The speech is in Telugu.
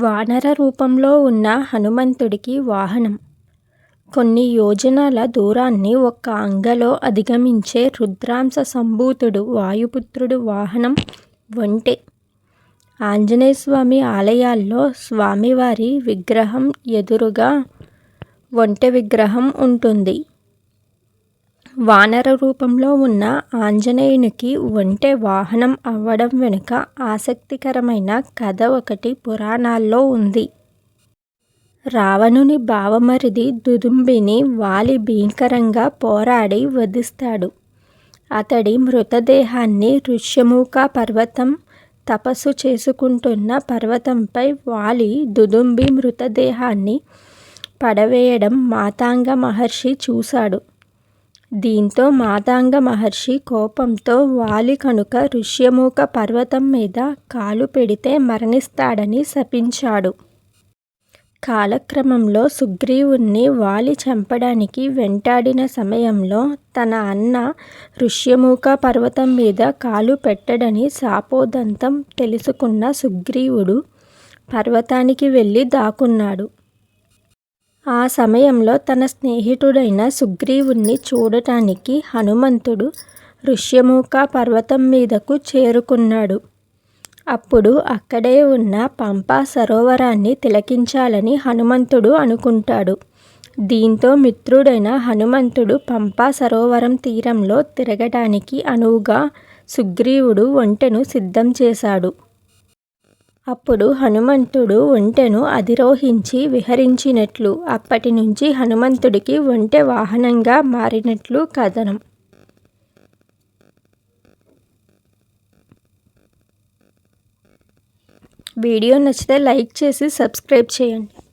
వానర రూపంలో ఉన్న హనుమంతుడికి వాహనం. కొన్ని యోజనాల దూరాన్ని ఒక్క అంగలో అధిగమించే రుద్రాంశ సంభూతుడు వాయుపుత్రుడు వాహనం ఒంటె. ఆంజనేయస్వామి ఆలయాల్లో స్వామివారి విగ్రహం ఎదురుగా ఒంటె విగ్రహం ఉంటుంది. వానర రూపంలో ఉన్న ఆంజనేయునికి ఒంటె వాహనం అవ్వడం వెనుక ఆసక్తికరమైన కథ ఒకటి పురాణాల్లో ఉంది. రావణుని బావమరిది దుదుంబిని వాలి భీకరంగా పోరాడి వధిస్తాడు. అతడి మృతదేహాన్ని ఋష్యమూక పర్వతం, తపస్సు చేసుకుంటున్న పర్వతంపై వాలి దుదుంబి మృతదేహాన్ని పడవేయడం మాతంగ మహర్షి చూశాడు. దీంతో మాతంగ మహర్షి కోపంతో వాలి కనుక ఋష్యమూక పర్వతం మీద కాలు పెడితే మరణిస్తాడని శపించాడు. కాలక్రమంలో సుగ్రీవుణ్ణి వాలి చంపడానికి వెంటాడిన సమయంలో తన అన్న ఋష్యమూక పర్వతం మీద కాలు పెట్టడని శాపోదంతం తెలుసుకున్న సుగ్రీవుడు పర్వతానికి వెళ్ళి దాక్కున్నాడు. ఆ సమయంలో తన స్నేహితుడైన సుగ్రీవుణ్ణి చూడటానికి హనుమంతుడు ఋష్యమూక పర్వతం మీదకు చేరుకున్నాడు. అప్పుడు అక్కడే ఉన్న పంపా సరోవరాన్ని తిలకించాలని హనుమంతుడు అనుకుంటాడు. దీంతో మిత్రుడైన హనుమంతుడు పంపా సరోవరం తీరంలో తిరగటానికి అనువుగా సుగ్రీవుడు ఒంటెను సిద్ధం చేశాడు. అప్పుడు హనుమంతుడు ఒంటెను అధిరోహించి విహరించినట్లు, అప్పటి నుంచి హనుమంతుడికి ఒంటె వాహనంగా మారినట్లు కథనం. వీడియో నచ్చితే లైక్ చేసి సబ్స్క్రైబ్ చేయండి.